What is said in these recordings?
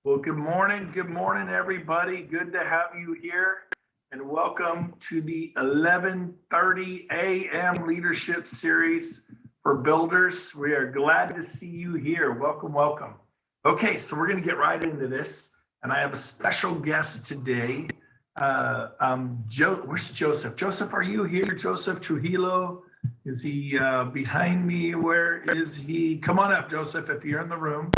Well, good morning, everybody. Good to have you here, and welcome to the 11:30 a.m. Leadership Series for Builders. We are glad to see you here. Welcome, welcome. Okay, so we're going to get right into this, and I have a special guest today. Where's Joseph? Joseph, are you here? Joseph Trujillo? Is he behind me? Where is he? Come on up, Joseph, if you're in the room.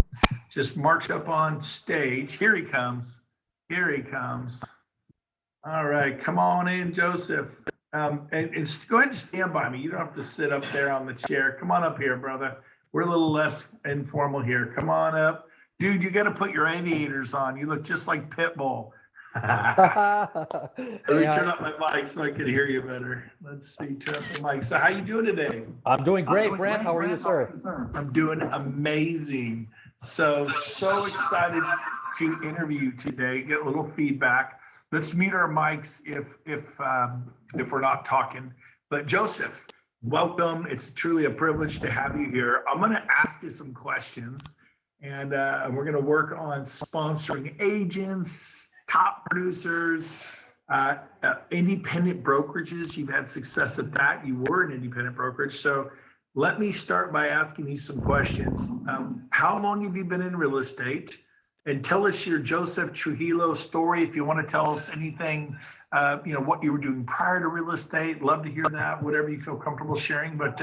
Just march up on stage. Here he comes. Here he comes. All right, come on in, Joseph. And go ahead and stand by me. You don't have to sit up there on the chair. Come on up here, brother. We're a little less informal here. Come on up. Dude, you got to put your aviators on. You look just like Pitbull. Let me turn up my mic so I can hear you better. Let's see, turn up the mic. So how you doing today? I'm doing great, Brent. How are you, sir? I'm doing amazing. So excited to interview you today. Get a little feedback. Let's mute our mics if we're not talking. But Joseph, welcome. It's truly a privilege to have you here. I'm going to ask you some questions, and we're going to work on sponsoring agents, top producers, independent brokerages. You've had success at that. You were an independent brokerage, so let me start by asking you some questions. How long have you been in real estate? And tell us your Joseph Trujillo story. If you want to tell us anything, what you were doing prior to real estate, love to hear that, whatever you feel comfortable sharing. But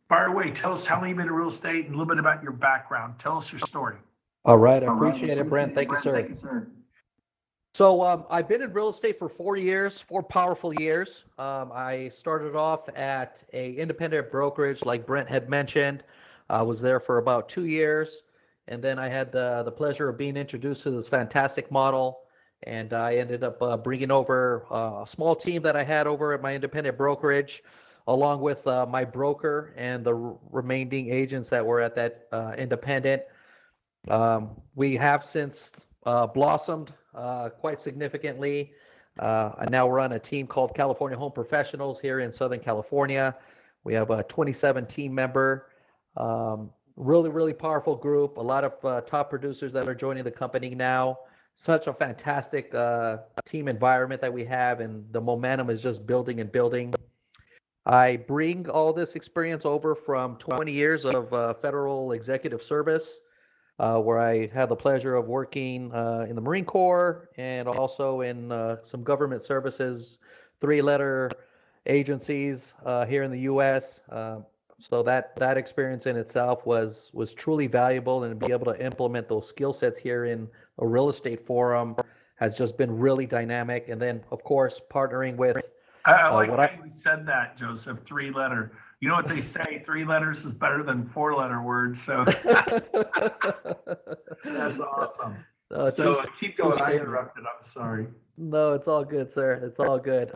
fire away. Tell us how long you've been in real estate and a little bit about your background. Tell us your story. All right. I appreciate it, Brent. Thank you, sir. So I've been in real estate for 4 years, 4 powerful years. I started off at a independent brokerage, like Brent had mentioned. I was there for about 2 years, and then I had the pleasure of being introduced to this fantastic model, and I ended up bringing over a small team that I had over at my independent brokerage, along with my broker and the remaining agents that were at that independent. We have since blossomed quite significantly. I now run a team called California Home Professionals here in Southern California. We have a 27 team member, really powerful group, a lot of top producers that are joining the company now. Such a fantastic team environment that we have, and the momentum is just building and building. I bring all this experience over from 20 years of federal executive service, where I had the pleasure of working in the Marine Corps and also in some government services, 3-letter agencies here in the U.S. So that experience in itself was truly valuable, and to be able to implement those skill sets here in a real estate forum has just been really dynamic. And then, of course, partnering with I like how you said that, Joseph, 3-letter. You know what they say, 3 letters is better than 4-letter words. So that's awesome. So keep going. I interrupted. I'm sorry. No, it's all good, sir. It's all good.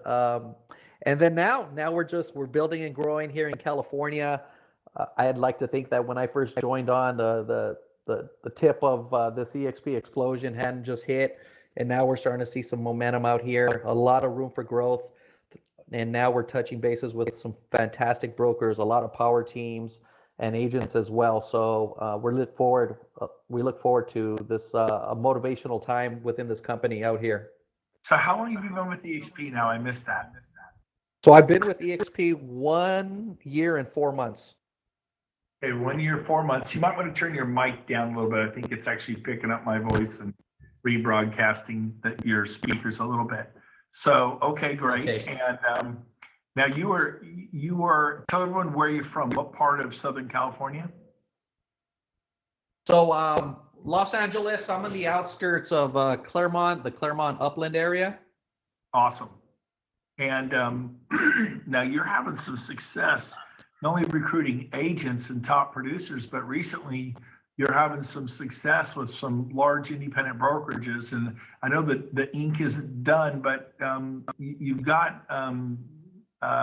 And then now we're building and growing here in California. I'd like to think that when I first joined on, the tip of this EXP explosion hadn't just hit, and now we're starting to see some momentum out here. A lot of room for growth. And now we're touching bases with some fantastic brokers, a lot of power teams and agents as well. So we look forward to this a motivational time within this company out here. So how long have you been with EXP now? I missed that. So I've been with EXP 1 year and 4 months. Okay, 1 year, 4 months. You might want to turn your mic down a little bit. I think it's actually picking up my voice and rebroadcasting your speakers a little bit. So, okay, great. Okay. And now you are, tell everyone where you're from, what part of Southern California? So, Los Angeles, I'm on the outskirts of Claremont, the Claremont Upland area. Awesome. And now you're having some success, not only recruiting agents and top producers, but recently you're having some success with some large independent brokerages. And I know that the ink isn't done, but you've got,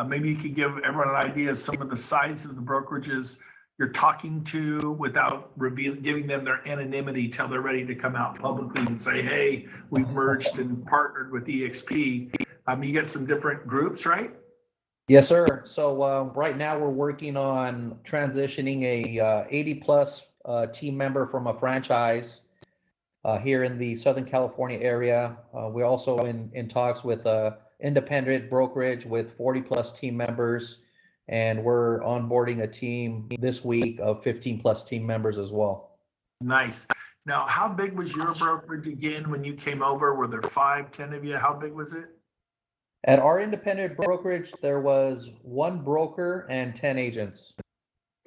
maybe you could give everyone an idea of some of the size of the brokerages you're talking to without giving them their anonymity till they're ready to come out publicly and say, hey, we've merged and partnered with EXP. You get some different groups, right? Yes, sir. So right now we're working on transitioning a 80 plus team member from a franchise here in the Southern California area. We're also in talks with independent brokerage with 40 plus team members, and we're onboarding a team this week of 15 plus team members as well. Nice. Now, how big was your brokerage again when you came over? Were there 5, 10 of you? How big was it? At our independent brokerage, there was one broker and 10 agents.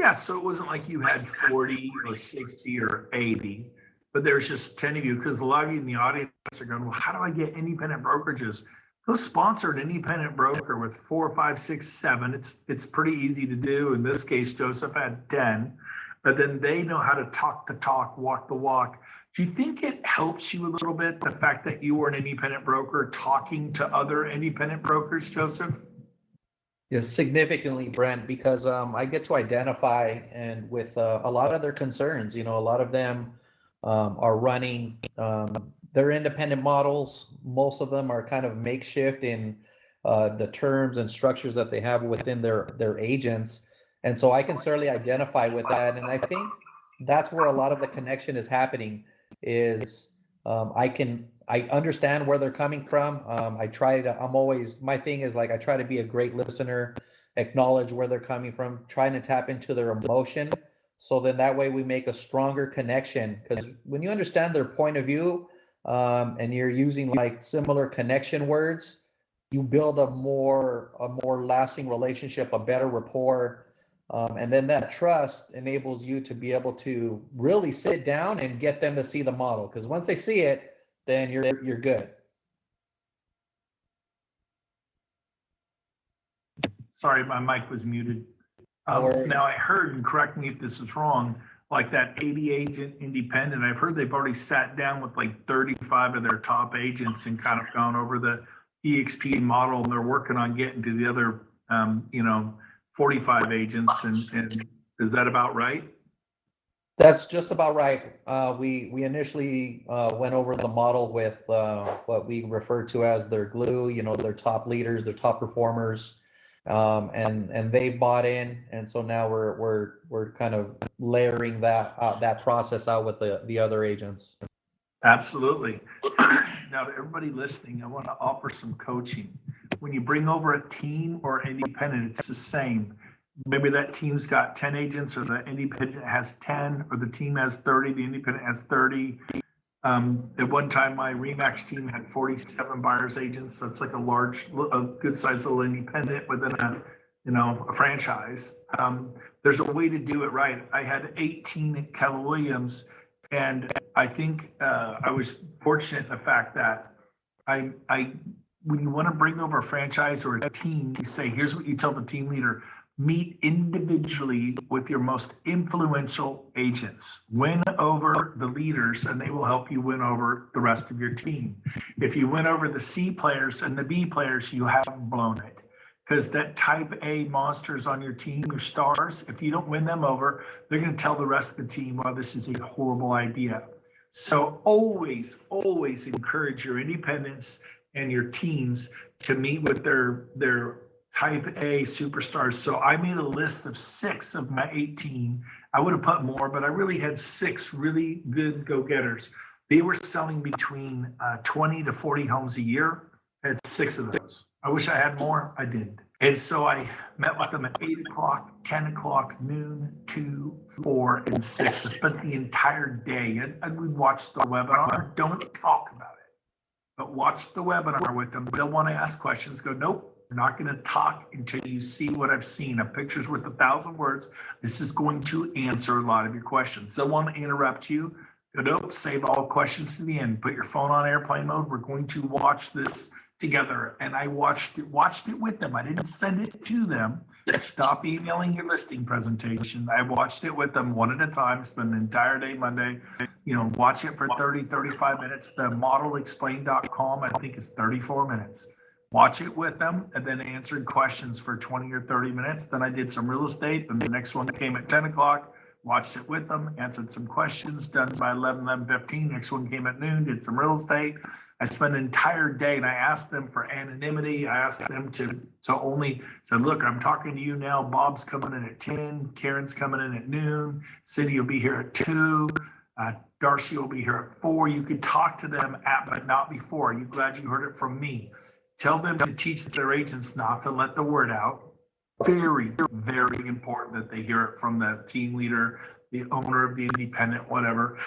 Yeah, so it wasn't like you had 40 or 60 or 80, but there's just 10 of you, because a lot of you in the audience are going, well, how do I get independent brokerages? Go sponsor an independent broker with 4, 5, 6, 7. It's pretty easy to do. In this case, Joseph had 10, but then they know how to talk the talk, walk the walk. Do you think it helps you a little bit, the fact that you were an independent broker talking to other independent brokers, Joseph? Yes, significantly, Brent, because I get to identify and with a lot of their concerns. A lot of them are running their independent models. Most of them are kind of makeshift in the terms and structures that they have within their agents. And so I can certainly identify with that. And I think that's where a lot of the connection is happening is I understand where they're coming from. My thing is like, I try to be a great listener, acknowledge where they're coming from, trying to tap into their emotion. So then that way we make a stronger connection. Because when you understand their point of view, and you're using like similar connection words, you build a more lasting relationship, a better rapport. And then that trust enables you to be able to really sit down and get them to see the model. Because once they see it, then you're good. Sorry, my mic was muted. Now I heard, and correct me if this is wrong, like that 80 agent independent, I've heard they've already sat down with like 35 of their top agents and kind of gone over the EXP model, and they're working on getting to the other, 45 agents. And is that about right? That's just about right. We initially went over the model with what we refer to as their glue, their top leaders, their top performers, and they bought in, and so now we're kind of layering that process out with the other agents. Absolutely. Now, to everybody listening, I want to offer some coaching. When you bring over a team or independent, it's the same. Maybe that team's got 10 agents, or the independent has 10, or the team has 30, the independent has 30. At one time, my Remax team had 47 buyers agents. So it's like a good sized little independent within a franchise. There's a way to do it right. I had 18 at Keller Williams, and I think I was fortunate in the fact that when you want to bring over a franchise or a team, you say, here's what you tell the team leader: meet individually with your most influential agents. Win over the leaders, and they will help you win over the rest of your team. If you win over the C players and the B players, you have blown it. Because that type A monsters on your team, your stars, if you don't win them over, they're going to tell the rest of the team, well, this is a horrible idea. So always, always encourage your independents and your teams to meet with their type A superstars. So I made a list of 6 of my 18. I would have put more, but I really had 6 really good go-getters. They were selling between 20 to 40 homes a year. I had 6 of those. I wish I had more. I didn't. And so I met with them at 8 o'clock, 10 o'clock, noon, 2, 4, and 6. I spent the entire day, and we watched the webinar. Don't talk about it, but watch the webinar with them. They'll want to ask questions. Go, nope, we're not going to talk until you see what I've seen. A picture's worth 1,000 words. This is going to answer a lot of your questions. They'll want to interrupt you. Go, nope, save all questions to the end. Put your phone on airplane mode. We're going to watch this together. And I watched it with them. I didn't send it to them. Stop emailing your listing presentation. I watched it with them one at a time, spend an entire day Monday, watch it for 30, 35 minutes. The modelexplain.com, I think, is 34 minutes. Watch it with them, and then answered questions for 20 or 30 minutes. Then I did some real estate, and the next one came at 10 o'clock. Watched it with them, answered some questions, done by 11:15. Next one came at noon, did some real estate. I spent an entire day, and I asked them for anonymity. I asked them to only said, look, I'm talking to you now. Bob's coming in at 10. Karen's coming in at noon. Cindy will be here at 2. Darcy will be here at 4. You could talk to them at, but not before. Are you glad you heard it from me? Tell them to teach their agents not to let the word out. Very, very important that they hear it from the team leader, the owner of the independent, whatever.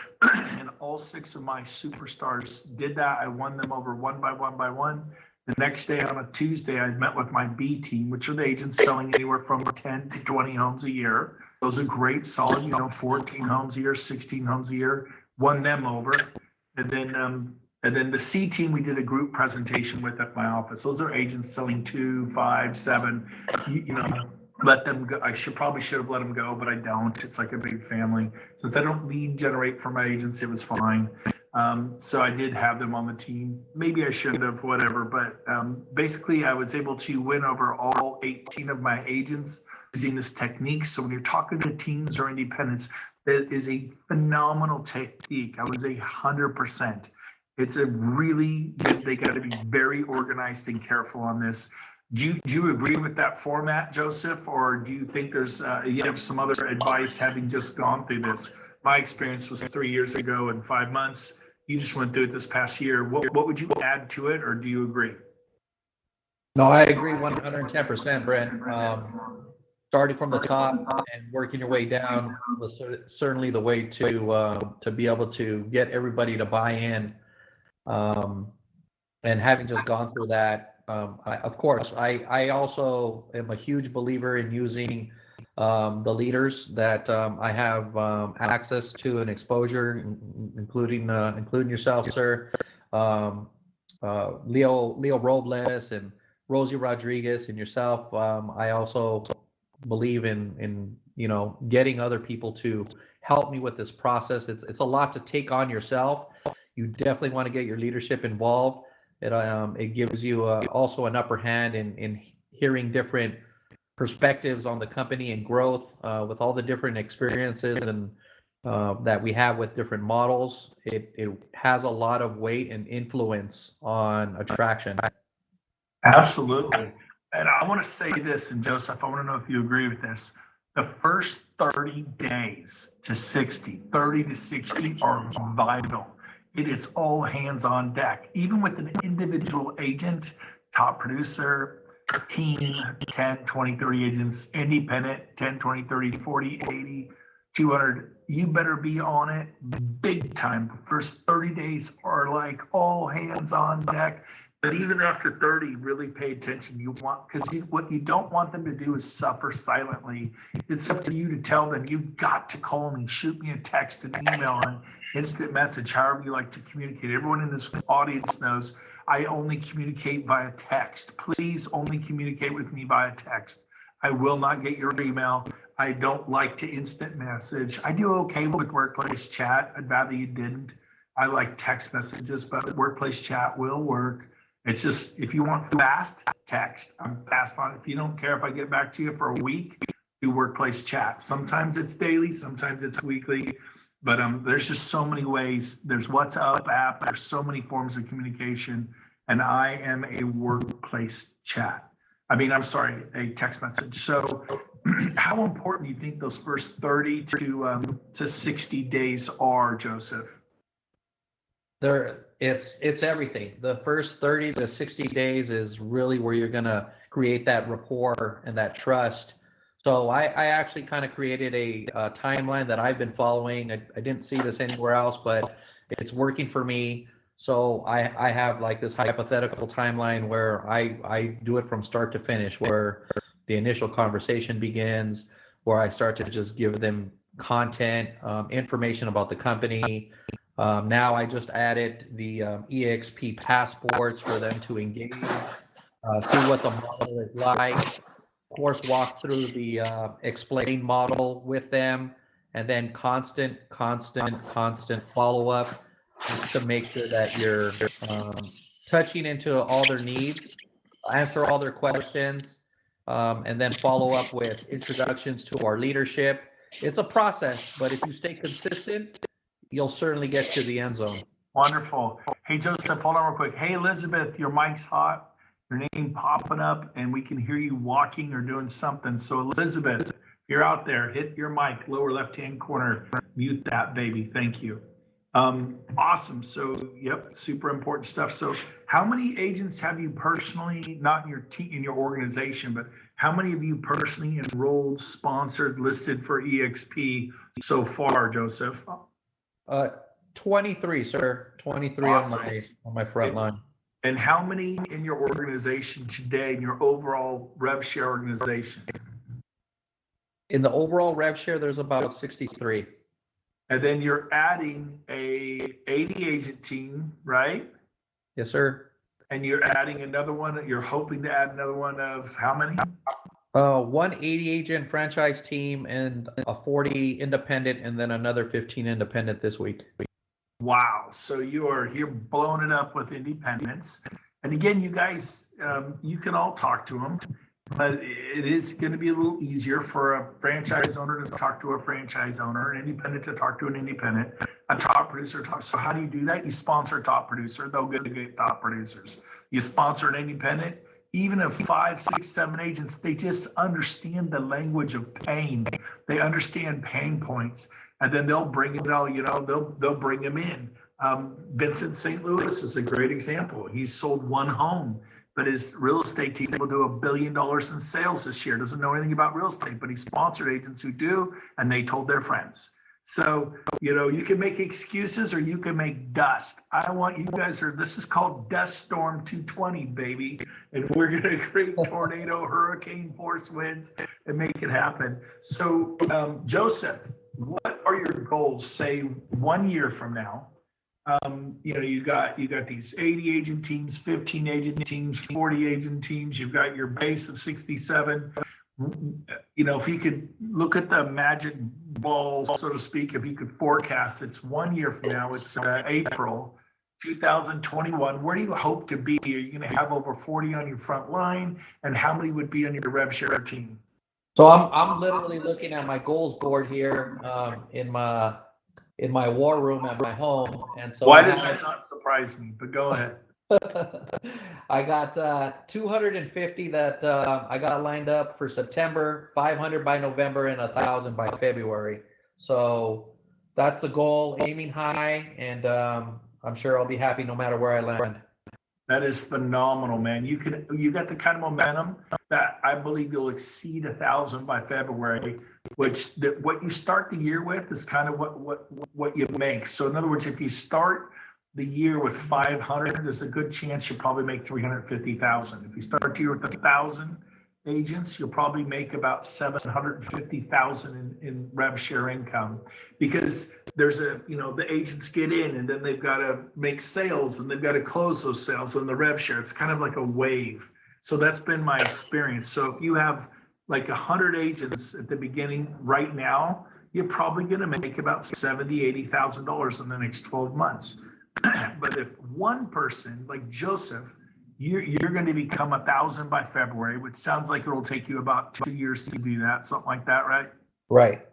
And all 6 of my superstars did that. I won them over one by one. The next day on a Tuesday, I met with my B team, which are the agents selling anywhere from 10 to 20 homes a year. Those are great, solid, 14 homes a year, 16 homes a year. Won them over. And then the C team, we did a group presentation with at my office. Those are agents selling 2, 5, 7. Let them go. I probably should have let them go, but I don't. It's like a big family. Since I don't lead generate for my agents, it was fine. So I did have them on the team. Maybe I shouldn't have, whatever. But basically, I was able to win over all 18 of my agents using this technique. So when you're talking to teams or independents, it is a phenomenal technique. I was 100%. It's they got to be very organized and careful on this. Do you agree with that format, Joseph, or do you think there's you have some other advice having just gone through this? My experience was 3 years ago and 5 months. You just went through it this past year. What would you add to it, or do you agree? No, I agree 110%, Brent. Starting from the top and working your way down was certainly the way to be able to get everybody to buy in. And having just gone through that, of course, I also am a huge believer in using the leaders that I have access to and exposure, including yourself, sir, Leo Robles and Rosie Rodriguez and yourself. I also believe in getting other people to help me with this process. It's a lot to take on yourself. You definitely want to get your leadership involved. It gives you also an upper hand in hearing different perspectives on the company and growth with all the different experiences and that we have with different models. It has a lot of weight and influence on attraction. Absolutely. And I want to say this, and Joseph, I want to know if you agree with this. The first 30 days to 60, 30 to 60 are vital. It is all hands on deck. Even with an individual agent, top producer, team, 10, 20, 30 agents, independent, 10, 20, 30, 40, 80, 200. You better be on it big time. The first 30 days are like all hands on deck. But even after 30, really pay attention. Because what you don't want them to do is suffer silently. It's up to you to tell them, you've got to call me, shoot me a text, an email, an instant message, however you like to communicate. Everyone in this audience knows I only communicate via text. Please only communicate with me via text. I will not get your email. I don't like to instant message. I do okay with workplace chat. I'd rather you didn't. I like text messages, but workplace chat will work. It's just, if you want fast, text. I'm fast on it. If you don't care if I get back to you for a week, do workplace chat. Sometimes it's daily, sometimes it's weekly, but there's just so many ways. There's WhatsApp app. There's so many forms of communication, and I am a workplace chat. I'm sorry, a text message. So how important do you think those first 30 to 60 days are, Joseph? It's everything. The first 30 to 60 days is really where you're gonna create that rapport and that trust. So I actually kind of created a timeline that I've been following. I didn't see this anywhere else, but it's working for me. So I have like this hypothetical timeline where I do it from start to finish, where the initial conversation begins, where I start to just give them content, information about the company. Now I just added the EXP passports for them to engage, see what the model is like, of course, walk through the explain model with them, and then constant follow-up just to make sure that you're touching into all their needs, answer all their questions, and then follow up with introductions to our leadership. It's a process, but if you stay consistent, you'll certainly get to the end zone. Wonderful. Hey, Joseph, hold on real quick. Hey, Elizabeth, your mic's hot. Your name popping up, and we can hear you walking or doing something. So, Elizabeth, if you're out there, hit your mic, lower left-hand corner. Mute that, baby. Thank you. Awesome. So, yep, super important stuff. So, how many agents have you personally, not in your team, in your organization, but how many of you personally enrolled, sponsored, listed for EXP so far, Joseph? Uh, 23, sir. 23 Awesome. on my front line. And how many in your organization today, in your overall rev share organization? In the overall rev share, there's about 63. And then you're adding a 80 agent team, right? Yes, sir. And you're adding another one. You're hoping to add another one of how many? 180 agent franchise team and a 40 independent, and then another 15 independent this week. Wow. So you're blowing it up with independents. And again, you guys, you can all talk to them, but it is going to be a little easier for a franchise owner to talk to a franchise owner, an independent to talk to an independent, a top producer to talk. So how do you do that? You sponsor a top producer. They'll get top producers. You sponsor an independent. Even if 5, 6, 7 agents, they just understand the language of pain. They understand pain points, and then they'll bring it all. They'll bring them in. Vincent St. Louis is a great example. He's sold one home, but his real estate team will do $1 billion in sales this year. Doesn't know anything about real estate, but he sponsored agents who do, and they told their friends. So, you can make excuses or you can make dust. I want you guys this is called Dust Storm 220, baby. And we're going to create tornado, hurricane force winds and make it happen. So, Joseph, what are your goals, say 1 year from now? You got these 80 agent teams, 15 agent teams, 40 agent teams. You've got your base of 67. If you could look at the magic ball, so to speak, if you could forecast, it's 1 year from now, it's April 2021. Where do you hope to be? Are you going to have over 40 on your front line? And how many would be on your rev share team? So I'm literally looking at my goals board here in my war room at my home. And so why does that not surprise me? But go ahead. I got 250 that I got lined up for September, 500 by November, and 1,000 by February. So that's the goal, aiming high, and I'm sure I'll be happy no matter where I land. That is phenomenal, man. You got the kind of momentum that I believe you'll exceed 1,000 by February, what you start the year with is kind of what you make. So in other words, if you start the year with 500, there's a good chance you'll probably make 350,000. If you start the year with 1,000 agents, you'll probably make about 750,000 in rev share income, because there's the agents get in and then they've got to make sales and they've got to close those sales on the rev share. It's kind of like a wave. So that's been my experience. So if you have like 100 agents at the beginning right now, you're probably going to make about $70,000, $80,000 in the next 12 months. But if one person like Joseph, you're going to become 1,000 by February, which sounds like it'll take you about 2 years to do that, something like that, right? Right.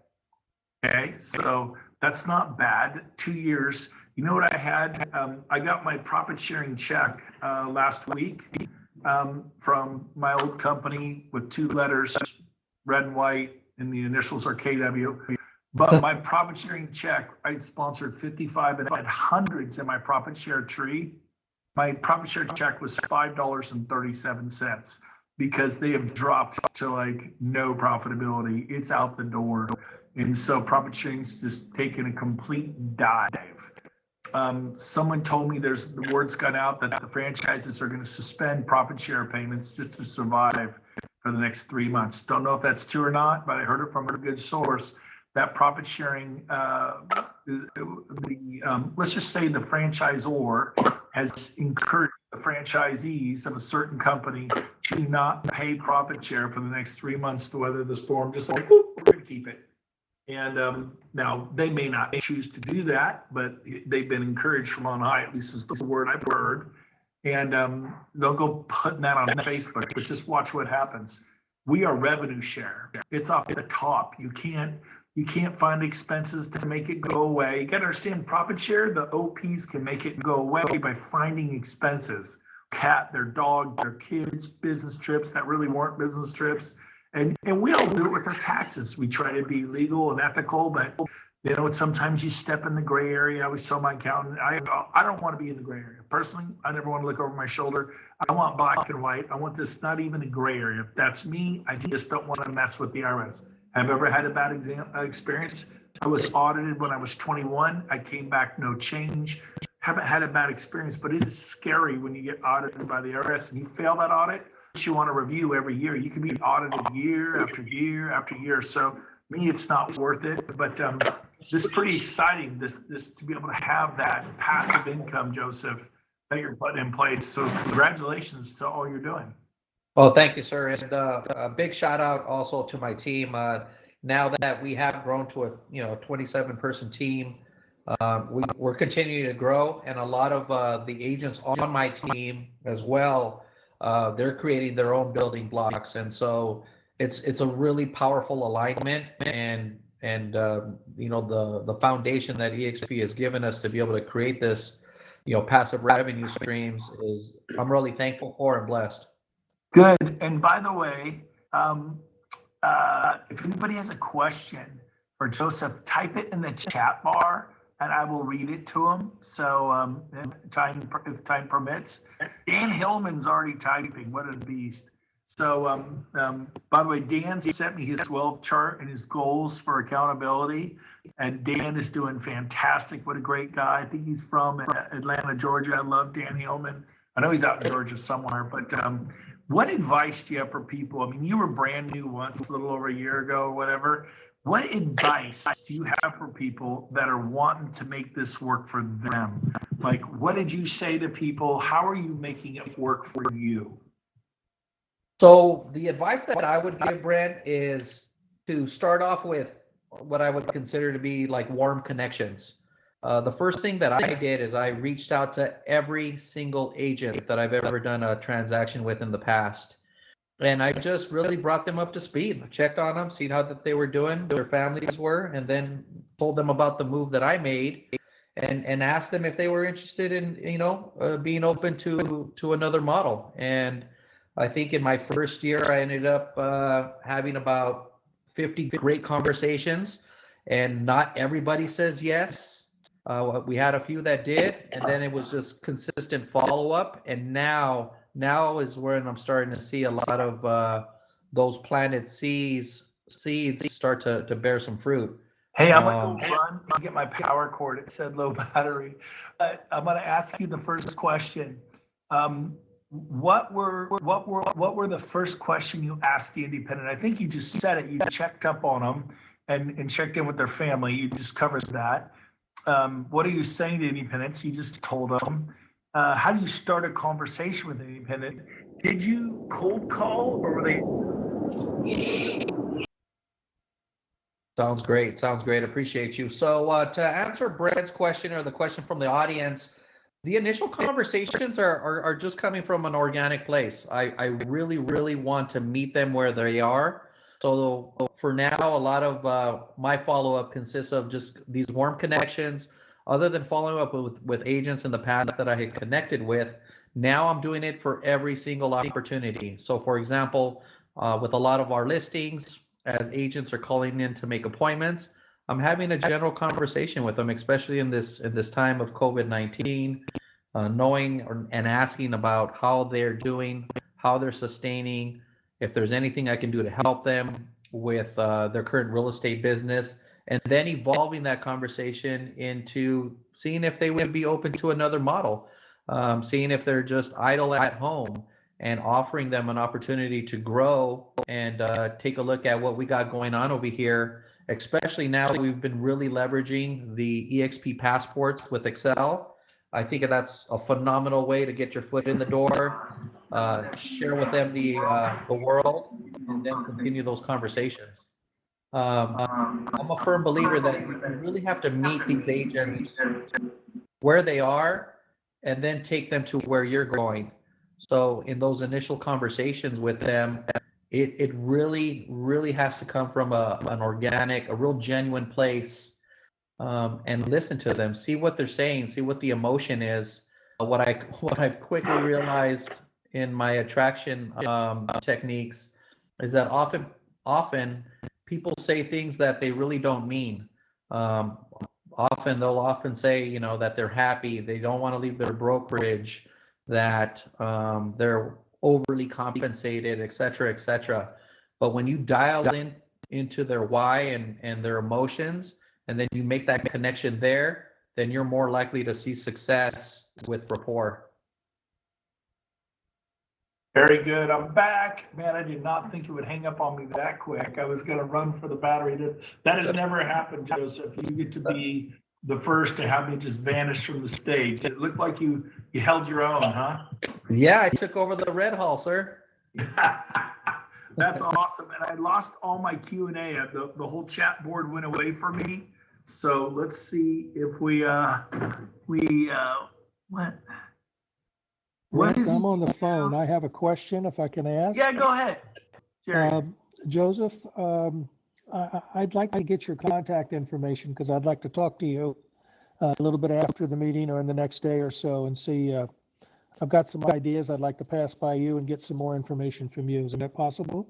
Okay, so that's not bad. 2 years. You know what I had? I got my profit sharing check last week from my old company with 2 letters, red and white, and the initials are KW. But my profit sharing check, I sponsored 55 and I had hundreds in my profit share tree. My profit share check was $5.37 because they have dropped to like no profitability. It's out the door. And so profit sharing's just taken a complete dive. Someone told me the word's gone out that the franchises are going to suspend profit share payments just to survive for the next 3 months. Don't know if that's true or not, but I heard it from a good source. That profit sharing, let's just say the franchisor has encouraged the franchisees of a certain company to not pay profit share for the next 3 months to weather the storm, just like, we're going to keep it. And now they may not choose to do that, but they've been encouraged from on high, at least is the word I've heard. And they'll go putting that on Facebook, but just watch what happens. We are revenue share. It's off the top. You can't find expenses to make it go away. You got to understand, profit share, the OPs can make it go away by finding expenses. Cat, their dog, their kids, business trips that really weren't business trips. And we all do it with our taxes. We try to be legal and ethical, but You know, sometimes you step in the gray area. I always tell my accountant, I don't want to be in the gray area. Personally, I never want to look over my shoulder. I want black and white. I want this not even a gray area. If that's me, I just don't want to mess with the IRS. Have you ever had a bad experience? I was audited when I was 21. I came back, no change. Haven't had a bad experience, but it is scary when you get audited by the IRS and you fail that audit. You want to review every year. You can be audited year after year after year. So me, it's not worth it. But this is pretty exciting. This to be able to have that passive income, Joseph, that you're putting in place. So congratulations to all you're doing. Oh, thank you, sir. And a big shout out also to my team. Now that we have grown to a 27-person team, we're continuing to grow, and a lot of the agents on my team as well, they're creating their own building blocks, and so it's a really powerful alignment, and the foundation that EXP has given us to be able to create this passive revenue streams is I'm really thankful for and blessed. Good. And by the way, if anybody has a question for Joseph, type it in the chat bar and I will read it to him. So if time permits. Dan Hillman's already typing. What a beast. So by the way, Dan sent me his wealth chart and his goals for accountability. And Dan is doing fantastic. What a great guy. I think he's from Atlanta, Georgia. I love Dan Hillman. I know he's out in Georgia somewhere, but what advice do you have for people? I mean, you were brand new once, a little over a year ago or whatever. What advice do you have for people that are wanting to make this work for them? Like, what did you say to people? How are you making it work for you? So the advice that I would give, Brent, is to start off with what I would consider to be like warm connections. The first thing that I did is I reached out to every single agent that I've ever done a transaction with in the past. And I just really brought them up to speed. I checked on them, seen how that they were doing, their families were, and then told them about the move that I made and asked them if they were interested in, being open to another model. And I think in my first year, I ended up having about 50 great conversations, and not everybody says yes. We had a few that did, and then it was just consistent follow-up. And now is when I'm starting to see a lot of those planted seeds start to bear some fruit. Hey, I'm gonna go run and get my power cord. It said low battery. I'm gonna ask you the first question. What were the first question you asked the independent? I think you just said it. You checked up on them and checked in with their family. You just covered that. What are you saying to independents? You just told them. How do you start a conversation with an independent? Did you cold call or were they? Sounds great. Appreciate you. So to answer Brent's question or the question from the audience, the initial conversations are just coming from an organic place. I really, really want to meet them where they are. So for now, a lot of my follow-up consists of just these warm connections. Other than following up with agents in the past that I had connected with, now I'm doing it for every single opportunity. So for example, with a lot of our listings, as agents are calling in to make appointments, I'm having a general conversation with them, especially in this time of COVID-19, knowing and asking about how they're doing, how they're sustaining, if there's anything I can do to help them with their current real estate business, and then evolving that conversation into seeing if they would be open to another model, seeing if they're just idle at home, and offering them an opportunity to grow and take a look at what we got going on over here. Especially now we've been really leveraging the EXP passports with Excel. I think that's a phenomenal way to get your foot in the door, share with them the world, and then continue those conversations. I'm a firm believer that you really have to meet these agents where they are and then take them to where you're going. So in those initial conversations with them, it really, really has to come from an organic, a real genuine place, and listen to them, see what they're saying, see what the emotion is. What I quickly realized in my attraction techniques is that often people say things that they really don't mean. Um, they'll often say, you know, that they're happy, they don't want to leave their brokerage, that they're overly compensated, et cetera, et cetera. But when you dial into their why and their emotions, and then you make that connection there, then you're more likely to see success with rapport. Very good. I'm back. Man, I did not think it would hang up on me that quick. I was going to run for the battery. That has never happened, Joseph. You get to be the first to have me just vanish from the stage. It looked like you held your own, huh? Yeah, I took over the red hall, sir. That's awesome. And I lost all my Q&A. The whole chat board went away from me. So let's see if what is I'm on the phone. I have a question, if I can ask. Yeah, go ahead, Jerry. Joseph, I'd like to get your contact information because I'd like to talk to you a little bit after the meeting or in the next day or so and see. I've got some ideas I'd like to pass by you and get some more information from you. Is that possible?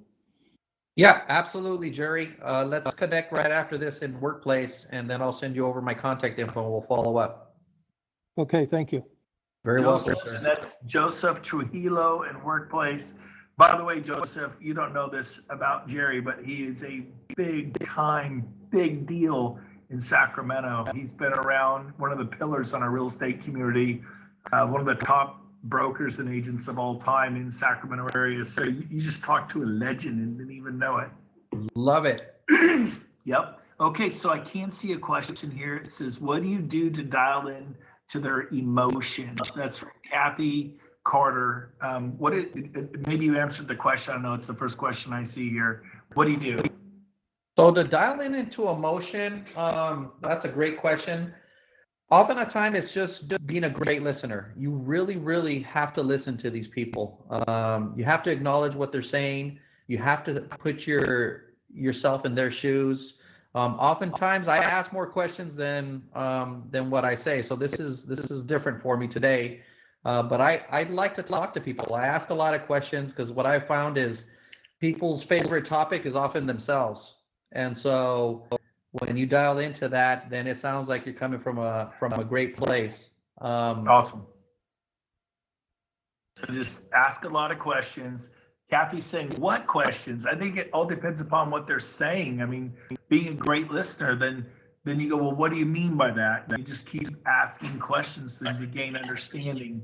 Yeah, absolutely, Jerry. Let's connect right after this in Workplace, and then I'll send you over my contact info and we'll follow up. Okay, thank you. Very Joseph, welcome, sir. that's Joseph Trujillo in Workplace. By the way, Joseph, you don't know this about Jerry, but he is a big time, big deal in Sacramento. He's been around, one of the pillars on our real estate community, one of the top brokers and agents of all time in Sacramento area. So you just talked to a legend and didn't even know it. Love it. Yep. Okay, so I can see a question here. It says, what do you do to dial in to their emotions? That's from Kathy Carter. Maybe you answered the question. I know it's the first question I see here. What do you do? So to dial into emotion, that's a great question. Often at time it's just being a great listener. You really, really have to listen to these people. You have to acknowledge what they're saying. You have to put yourself in their shoes. Oftentimes I ask more questions than what I say. So this is different for me today. But I'd like to talk to people. I ask a lot of questions because what I found is people's favorite topic is often themselves. And so when you dial into that, then it sounds like you're coming from a great place. Awesome. So just ask a lot of questions. Kathy's saying, what questions? I think it all depends upon what they're saying. I mean, being a great listener, then you go, well, what do you mean by that? And you just keep asking questions to gain understanding.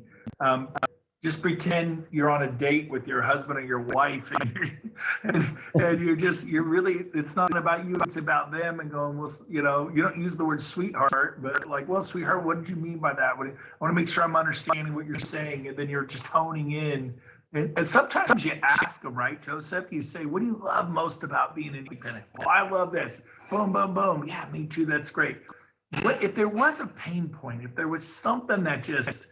Just pretend you're on a date with your husband or your wife, and you're really, it's not about you, it's about them, and going, well, you don't use the word sweetheart, but like, well, sweetheart, what did you mean by that? I want to make sure I'm understanding what you're saying, and then you're just honing in. And sometimes you ask them, right, Joseph? You say, what do you love most about being independent? Well, I love this. Boom, boom, boom. Yeah, me too. That's great. What if there was a pain point? If there was something that just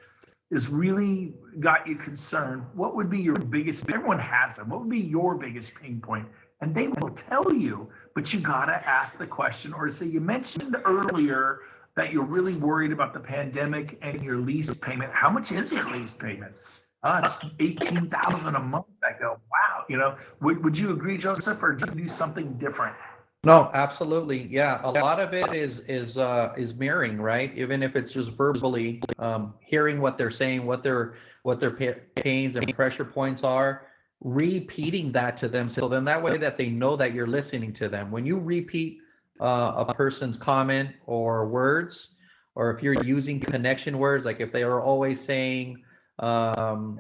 is really got you concerned, what would be your biggest? Everyone has them. What would be your biggest pain point? And they will tell you, but you got to ask the question. Or say, you mentioned earlier that you're really worried about the pandemic and your lease payment. How much is your lease payment? It's $18,000 a month. I go, wow. Would you agree, Joseph, or do you do something different? No, absolutely. Yeah, a lot of it is mirroring, right? Even if it's just verbally, hearing what they're saying, what their pains and pressure points are, repeating that to them. So then that way that they know that you're listening to them. When you repeat a person's comment or words, or if you're using connection words, like if they are always saying, certain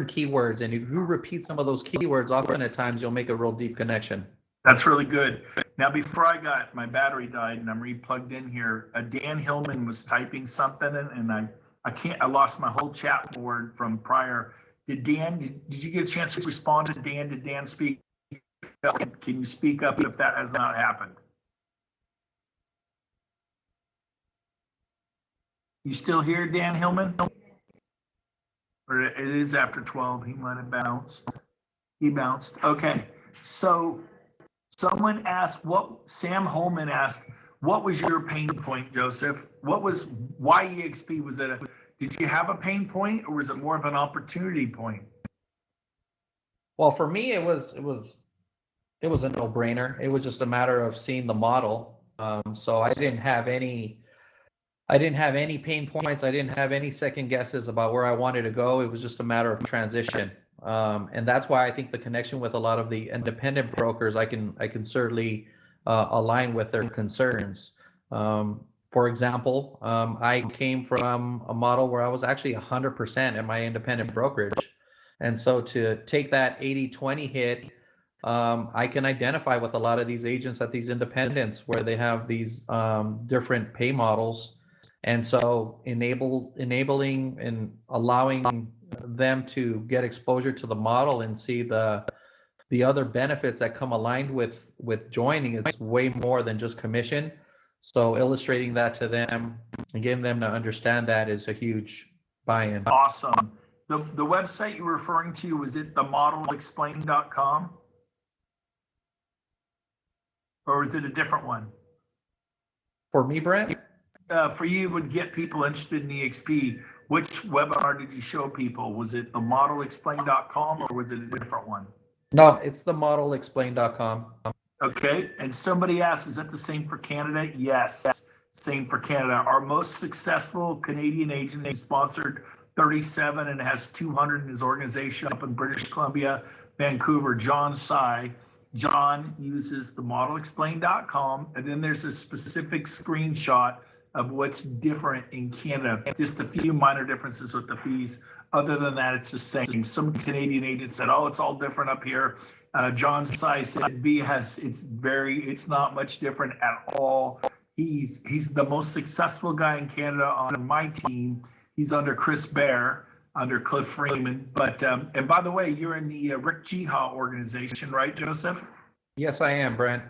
keywords, and if you repeat some of those keywords, often at times you'll make a real deep connection. That's really good. Now, before my battery died and I'm re-plugged in here, Dan Hillman was typing something, and I lost my whole chat board from prior. Did you get a chance to respond to Dan? Did Dan speak? Can you speak up if that has not happened? You still here, Dan Hillman? Or it is after 12. He might have bounced. He bounced. Okay. So someone asked, Sam Holman asked, what was your pain point, Joseph? Why EXP? Did you have a pain point, or was it more of an opportunity point? Well, for me, it was a no-brainer. It was just a matter of seeing the model. So I didn't have any pain points. I didn't have any second guesses about where I wanted to go. It was just a matter of transition. And that's why I think the connection with a lot of the independent brokers, I can certainly align with their concerns. For example, I came from a model where I was actually 100% at my independent brokerage. And so to take that 80-20 hit, I can identify with a lot of these agents at these independents where they have these different pay models. And so enabling and allowing them to get exposure to the model and see the other benefits that come aligned with joining is way more than just commission. So illustrating that to them and getting them to understand that is a huge buy-in. Awesome. The website you're referring to, was it themodelexplain.com? Or is it a different one? For me, Brent? For you, would get people interested in EXP. Which webinar did you show people? Was it themodelexplain.com or was it a different one? No, it's themodelexplain.com. Okay. And somebody asked, is that the same for Canada? Yes, same for Canada. Our most successful Canadian agent is sponsored 37 and has 200 in his organization up in British Columbia, Vancouver, John Sy. John uses themodelexplain.com, and then there's a specific screenshot of what's different in Canada. Just a few minor differences with the fees. Other than that, it's the same. Some Canadian agents said, "Oh, it's all different up here." John Sy said, it's not much different at all. He's the most successful guy in Canada on my team. He's under Chris Bear, under Cliff Freeman. But and by the way, you're in the Rick Jiha organization, right, Joseph? Yes, I am, Brent.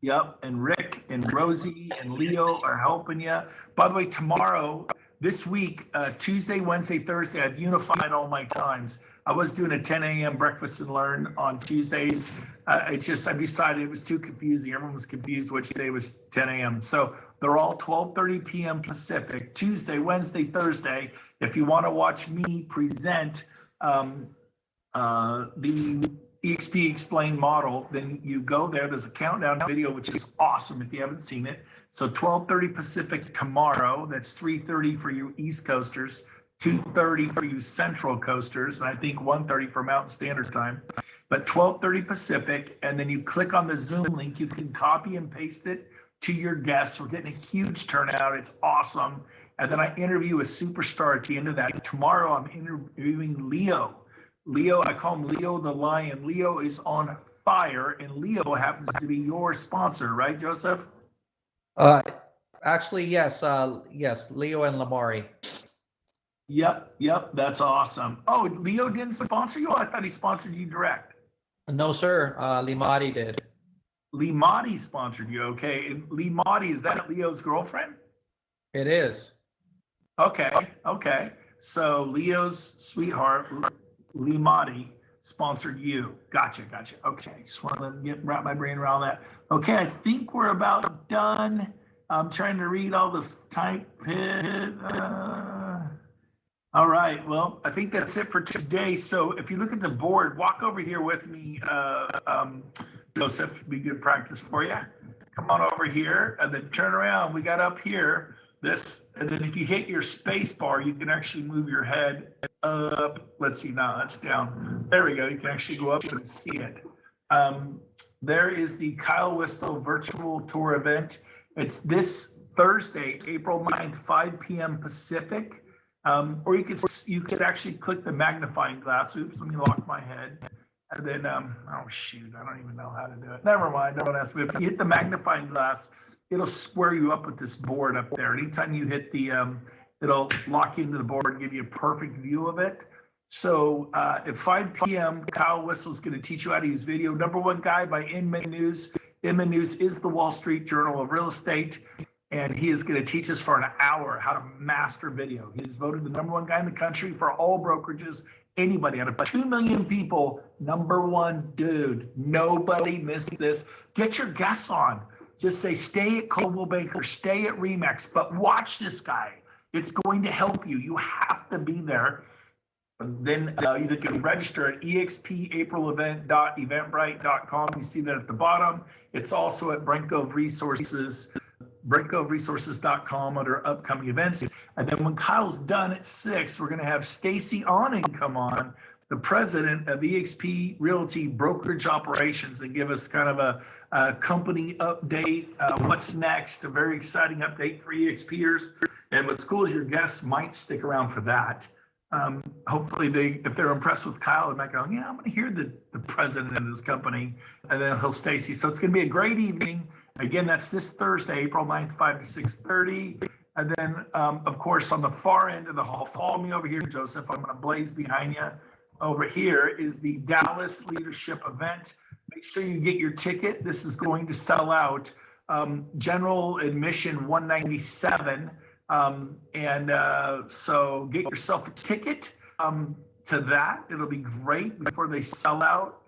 Yep, and Rick and Rosie and Leo are helping you. By the way, tomorrow, this week, Tuesday, Wednesday, Thursday, I've unified all my times. I was doing a 10 a.m. breakfast and learn on Tuesdays. I decided it was too confusing. Everyone was confused which day was 10 a.m. So they're all 12:30 p.m. Pacific, Tuesday, Wednesday, Thursday. If you want to watch me present the EXP Explained model, then you go there. There's a countdown video, which is awesome if you haven't seen it. So 12:30 Pacific tomorrow. That's 3:30 for you East Coasters, 2:30 for you Central Coasters, and I think 1:30 for Mountain Standard Time. But 12:30 Pacific, and then you click on the Zoom link. You can copy and paste it to your guests. We're getting a huge turnout. It's awesome. And then I interview a superstar at the end of that. Tomorrow, I'm interviewing Leo. I call him Leo the Lion. Leo is on fire, and Leo happens to be your sponsor, right, Joseph? Actually, yes. Yes, Leo and Lamari. Yep, that's awesome. Oh, Leo didn't sponsor you? I thought he sponsored you direct. No, sir. Limati did. Limati sponsored you, okay. And Limati, is that Leo's girlfriend? It is. Okay. So Leo's sweetheart, Limati, sponsored you. Gotcha. Okay, just want to wrap my brain around that. Okay, I think we're about done. I'm trying to read all this type. All right, well, I think that's it for today. So if you look at the board, walk over here with me, Joseph, it'd be good practice for you. Come on over here and then turn around. We got up here this, and then if you hit your space bar, you can actually move your head up. Let's see, now that's down. There we go. You can actually go up and see it. There is the Kyle Whistle virtual tour event. It's this Thursday, April 9th, 5 p.m. Pacific. Or you could actually click the magnifying glass. Oops, let me lock my head. And then, oh shoot, I don't even know how to do it. Never mind, don't ask me. If you hit the magnifying glass, it'll square you up with this board up there. Anytime you hit the, it'll lock you into the board and give you a perfect view of it. So at 5 p.m., Kyle Whistle's going to teach you how to use video. #1 guy by Inman News. Inman News is the Wall Street Journal of Real Estate. And he is going to teach us for an hour how to master video. He is voted the #1 guy in the country for all brokerages. Anybody out of 2 million people, #1 dude. Nobody missed this. Get your guests on. Just say, stay at Coldwell Banker, stay at Remax, but watch this guy. It's going to help you. You have to be there. And then you can register at expaprilevent.eventbrite.com. You see that at the bottom. It's also at Brent Gove Resources. BrentGoveResources.com under upcoming events. And then when Kyle's done at 6, we're going to have Stacy Awning come on, the president of eXp Realty Brokerage Operations, and give us kind of a company update, what's next, a very exciting update for eXpers. And what's cool is your guests might stick around for that. Hopefully if they're impressed with Kyle, they might go, yeah, I'm going to hear the president of this company, and then he'll Stacy. So it's going to be a great evening. Again, that's this Thursday, April 9th, 5 to 6:30. And then, of course, on the far end of the hall, follow me over here, Joseph. I'm going to blaze behind you. Over here is the Dallas Leadership Event. Make sure you get your ticket. This is going to sell out. General admission $197. So get yourself a ticket to that. It'll be great before they sell out.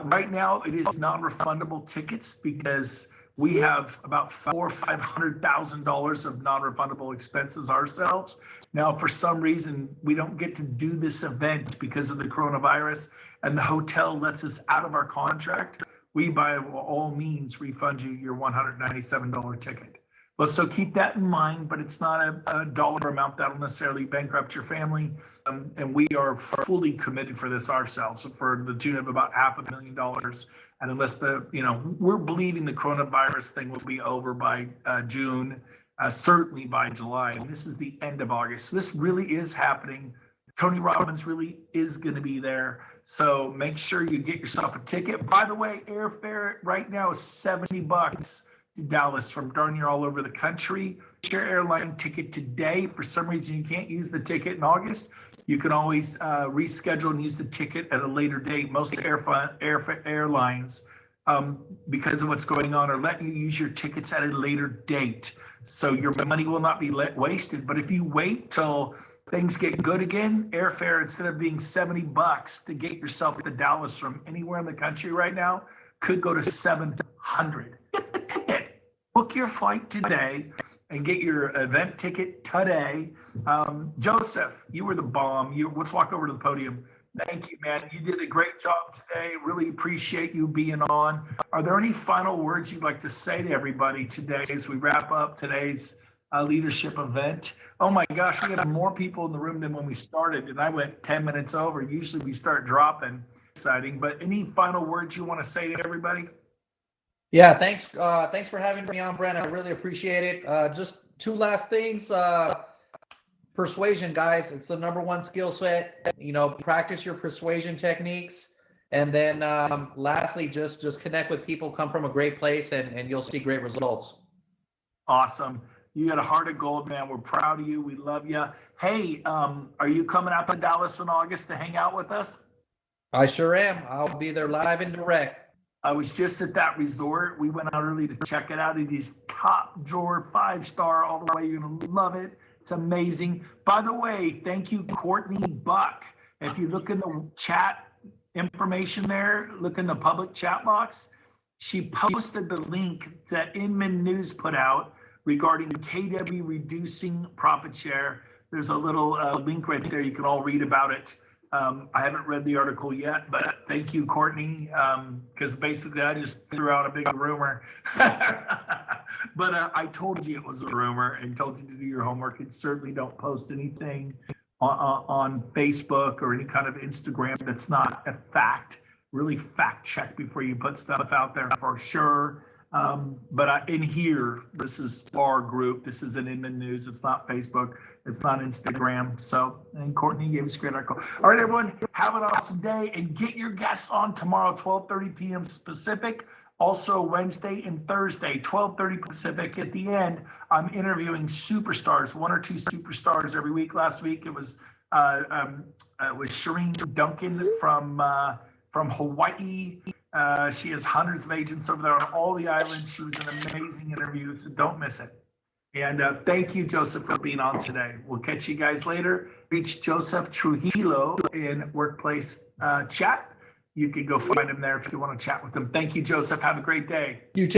Right now, it is non-refundable tickets because we have about $400,000 or $500,000 of non-refundable expenses ourselves. Now, for some reason, we don't get to do this event because of the coronavirus, and the hotel lets us out of our contract. We, by all means, refund you your $197 ticket. Well, so keep that in mind, but it's not a dollar amount that'll necessarily bankrupt your family. And we are fully committed for this ourselves, for the tune of about $500,000. And unless we're believing the coronavirus thing will be over by June, certainly by July. And this is the end of August. So this really is happening. Tony Robbins really is going to be there. So make sure you get yourself a ticket. By the way, airfare right now is $70 to Dallas from darn near all over the country. Get your airline ticket today. For some reason you can't use the ticket in August, you can always reschedule and use the ticket at a later date. Most airlines, because of what's going on, are letting you use your tickets at a later date. So your money will not be wasted. But if you wait till things get good again, airfare, instead of being $70 to get yourself to Dallas from anywhere in the country right now, could go to $700. Get the ticket. Book your flight today and get your event ticket today. Joseph, you were the bomb. Let's walk over to the podium. Thank you, man. You did a great job today. Really appreciate you being on. Are there any final words you'd like to say to everybody today as we wrap up today's leadership event? Oh my gosh, we had more people in the room than when we started, and I went 10 minutes over. Usually we start dropping. Exciting. But any final words you want to say to everybody? Yeah, thanks. Thanks for having me on, Brent. I really appreciate it. Just two last things. Persuasion, guys. It's the #1 skill set. Practice your persuasion techniques. And then lastly, just connect with people, come from a great place, and you'll see great results. Awesome. You got a heart of gold, man. We're proud of you. We love you. Hey, are you coming out to Dallas in August to hang out with us? I sure am. I'll be there live and direct. I was just at that resort. We went out early to check it out. It is top drawer, 5-star all the way. You're going to love it. It's amazing. By the way, thank you, Courtney Buck. If you look in the chat information there, look in the public chat box, she posted the link that Inman News put out regarding KW reducing profit share. There's a little link right there. You can all read about it. I haven't read the article yet, but thank you, Courtney, because basically I just threw out a big rumor. But I told you it was a rumor and told you to do your homework, and certainly don't post anything on Facebook or any kind of Instagram that's not a fact. Really fact check before you put stuff out there for sure. But in here, this is our group. This is an Inman News. It's not Facebook. It's not Instagram. So, and Courtney gave us a great article. All right, everyone, have an awesome day and get your guests on tomorrow, 12:30 p.m. Pacific. Also Wednesday and Thursday, 12:30 Pacific. At the end, I'm interviewing superstars, 1 or 2 superstars every week. Last week, it was Shireen Duncan from Hawaii. She has hundreds of agents over there on all the islands. She was an amazing interview, so don't miss it. And thank you, Joseph, for being on today. We'll catch you guys later. Reach Joseph Trujillo in Workplace Chat. You can go find him there if you want to chat with him. Thank you, Joseph. Have a great day. You too.